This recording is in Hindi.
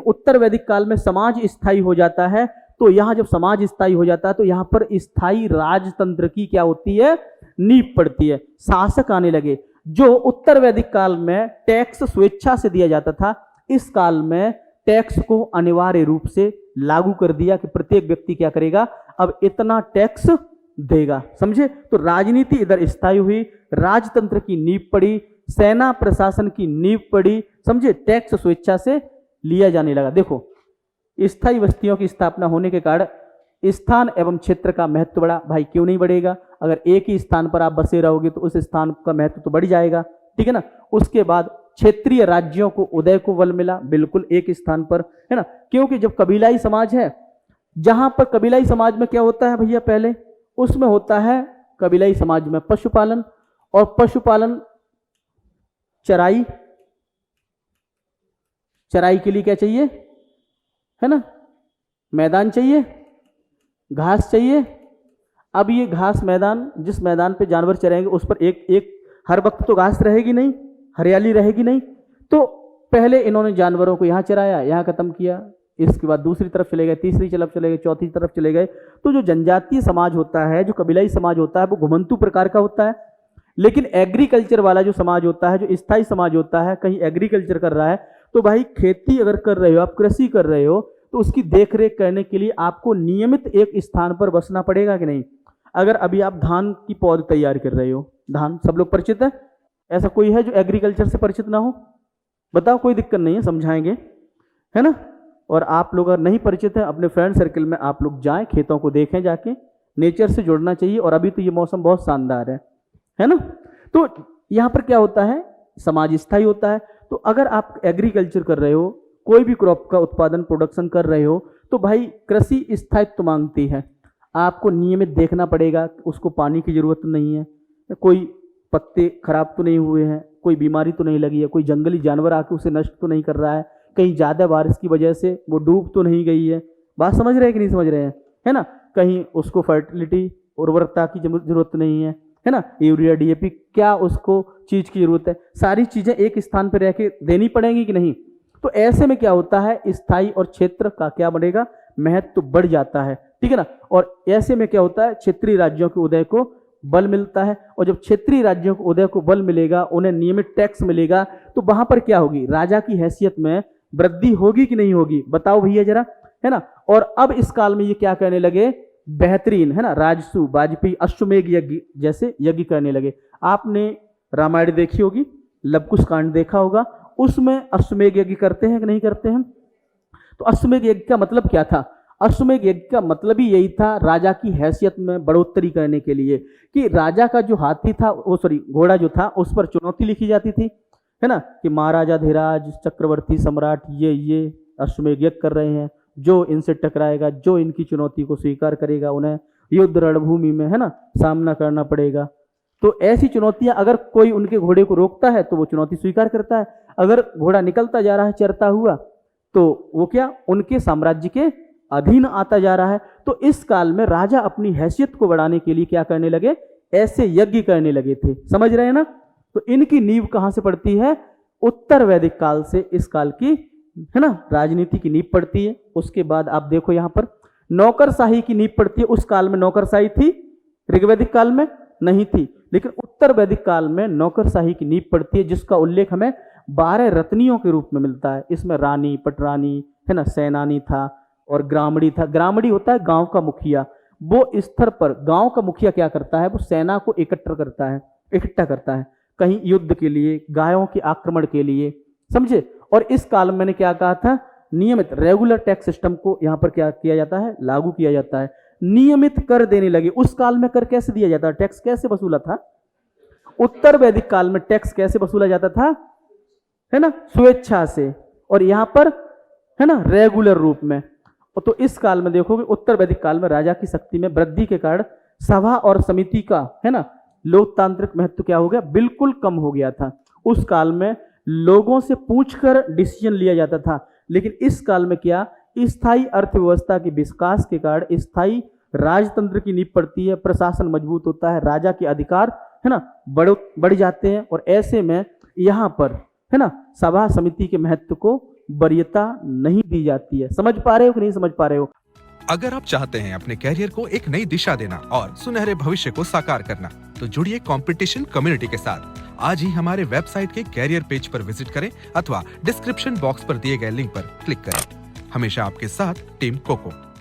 उत्तर वैदिक काल में समाज स्थायी हो जाता है। तो यहां जब समाज स्थायी हो जाता है तो यहां पर स्थायी राजतंत्र की क्या होती है, नींव पड़ती है, शासक आने लगे। जो उत्तर वैदिक काल में टैक्स स्वेच्छा से दिया जाता था, इस काल में टैक्स को अनिवार्य रूप से लागू कर दिया कि प्रत्येक व्यक्ति क्या करेगा, अब इतना टैक्स देगा। समझे? तो राजनीति इधर स्थायी हुई, राजतंत्र की नींव पड़ी, सेना प्रशासन की नींव पड़ी। समझे? टैक्स स्वेच्छा से लिया जाने लगा। देखो, स्थायी बस्तियों की स्थापना होने के कारण स्थान एवं क्षेत्र का महत्व बढ़ा। भाई क्यों नहीं बढ़ेगा? अगर एक ही स्थान पर आप बसे रहोगे तो उस स्थान का महत्व तो बढ़ जाएगा, ठीक है ना। उसके बाद क्षेत्रीय राज्यों को उदय को बल मिला, बिल्कुल एक स्थान पर, है ना। क्योंकि जब कबीलाई समाज है, जहां पर कबीलाई समाज में क्या होता है भैया, पहले उसमें होता है कबीलाई समाज में पशुपालन, और पशुपालन चराई, चराई के लिए क्या चाहिए, है ना, मैदान चाहिए, घास चाहिए। अब ये घास मैदान, जिस मैदान पे जानवर चरेंगे उस पर एक हर वक्त तो घास रहेगी नहीं, हरियाली रहेगी नहीं। तो पहले इन्होंने जानवरों को यहाँ चराया, यहाँ खत्म किया, इसके बाद दूसरी तरफ चले गए, तीसरी तरफ चले गए, चौथी तरफ चले गए। तो जो जनजातीय समाज होता है, जो कबीलाई समाज होता है, वो घुमंतु प्रकार का होता है। लेकिन एग्रीकल्चर वाला जो समाज होता है, जो स्थायी समाज होता है, कहीं एग्रीकल्चर कर रहा है, तो भाई खेती अगर कर रहे हो, आप कृषि कर रहे हो, तो उसकी देखरेख करने के लिए आपको नियमित एक स्थान पर बसना पड़ेगा कि नहीं। अगर अभी आप धान की पौध तैयार कर रहे हो, धान सब लोग परिचित है, ऐसा कोई है जो एग्रीकल्चर से परिचित ना हो? बताओ, कोई दिक्कत नहीं है, समझाएंगे, है ना। और आप लोग अगर नहीं परिचित है, अपने फ्रेंड सर्कल में आप लोग जाएं, खेतों को देखें, जाके नेचर से जुड़ना चाहिए। और अभी तो ये मौसम बहुत शानदार है ना। तो यहाँ पर क्या होता है, समाज स्थायी होता है। तो अगर आप एग्रीकल्चर कर रहे हो, कोई भी क्रॉप का उत्पादन प्रोडक्शन कर रहे हो, तो भाई कृषि स्थायित्व मांगती है। आपको नियमित देखना पड़ेगा, उसको पानी की जरूरत नहीं है, कोई पत्ते खराब तो नहीं हुए हैं, कोई बीमारी तो नहीं लगी है, कोई जंगली जानवर आके उसे नष्ट तो नहीं कर रहा है, कहीं ज़्यादा बारिश की वजह से वो डूब तो नहीं गई है। बात समझ रहे हैं कि नहीं समझ रहे हैं, है ना। कहीं उसको फर्टिलिटी, उर्वरकता की जरूरत नहीं है ना, यूरिया डीएपी क्या उसको चीज़ की जरूरत है, सारी चीज़ें एक स्थान पर रह के देनी पड़ेंगी कि नहीं। तो ऐसे में क्या होता है, स्थायी और क्षेत्र का क्या बढ़ेगा, महत्व बढ़ जाता है, ठीक है ना। और ऐसे में क्या होता है, क्षेत्रीय राज्यों के उदय को बल मिलता है। और जब क्षेत्रीय राज्यों को उदय को बल मिलेगा, उन्हें नियमित टैक्स मिलेगा, तो वहां पर क्या होगी, राजा की हैसियत में वृद्धि होगी कि नहीं होगी, बताओ भैया जरा, है ना। और अब इस काल में ये क्या करने लगे, बेहतरीन, है ना, राजसू, वाजपेयी, अश्वमेघ यज्ञ जैसे यज्ञ करने लगे। आपने रामायण देखी होगी, लवकुश कांड देखा होगा, उसमें अश्वमेघ यज्ञ करते हैं कि नहीं करते हैं। तो अश्वमेघ यज्ञ का मतलब क्या था, अश्वमेघ यज्ञ का मतलब ही यही था, राजा की हैसियत में बढ़ोतरी करने के लिए, कि राजा का जो हाथी था, वो सॉरी घोड़ा जो था, उस पर चुनौती लिखी जाती थी, है ना, कि महाराजा धीराज चक्रवर्ती सम्राट ये अश्वमेघ यज्ञ कर रहे हैं, जो इनसे टकराएगा, जो इनकी चुनौती को स्वीकार करेगा, उन्हें युद्ध रणभूमि में, है ना, सामना करना पड़ेगा। तो ऐसी चुनौतियां, अगर कोई उनके घोड़े को रोकता है तो वो चुनौती स्वीकार करता है। अगर घोड़ा निकलता जा रहा है चरता हुआ, तो वो क्या, उनके साम्राज्य के अधीन आता जा रहा है। तो इस काल में राजा अपनी हैसियत को बढ़ाने के लिए क्या करने लगे, ऐसे यज्ञ करने लगे थे, समझ रहे हैं ना। तो इनकी नींव कहां से पड़ती है, उत्तर वैदिक काल से इस काल की, है ना, राजनीति की नींव पड़ती है। उसके बाद आप देखो यहां पर नौकरशाही की नींव पड़ती है। उस काल में नौकरशाही थी, ऋग्वैदिक काल में नहीं थी, लेकिन उत्तर वैदिक काल में नौकरशाही की नींव पड़ती है, जिसका उल्लेख हमें 12 रत्नियों के रूप में मिलता है। इसमें रानी, पटरानी, है ना, सेनानी था, और ग्रामणी था। ग्रामणी होता है गांव का मुखिया। वो स्तर पर गांव का मुखिया क्या करता है, वो सेना को इकट्ठा करता है कहीं युद्ध के लिए, गायों के आक्रमण के लिए, समझे। और इस काल में मैंने क्या कहा था, नियमित रेगुलर टैक्स सिस्टम को यहां पर क्या किया जाता है, लागू किया जाता है। नियमित कर देने लगे। उस काल में कर कैसे दिया जाता, टैक्स कैसे वसूला था, उत्तर वैदिक काल में टैक्स कैसे वसूला जाता था, है ना, स्वेच्छा से, और यहां पर, है ना, रेगुलर रूप में। तो इस काल में देखोगे, उत्तर वैदिक काल में राजा की शक्ति में वृद्धि के कारण सभा और समिति का, है ना, लोकतांत्रिक महत्व क्या हो गया, बिल्कुल कम हो गया था। उस काल में लोगों से पूछकर डिसीजन लिया जाता था, लेकिन इस काल में क्या, स्थायी अर्थव्यवस्था के विकास के कारण स्थायी राजतंत्र की नींव पड़ती है, प्रशासन मजबूत होता है, राजा के अधिकार, है ना, बढ़ जाते हैं। और ऐसे में यहाँ पर, है ना, सभा समिति के महत्व को वरीयता नहीं दी जाती है। समझ पा रहे हो कि नहीं समझ पा रहे हो? अगर आप चाहते हैं अपने कैरियर को एक नई दिशा देना और सुनहरे भविष्य को साकार करना, तो जुड़िए कंपटीशन कम्युनिटी के साथ। आज ही हमारे वेबसाइट के कैरियर पेज पर विजिट करें अथवा डिस्क्रिप्शन बॉक्स पर दिए गए लिंक पर क्लिक करें। हमेशा आपके साथ टीम कोको।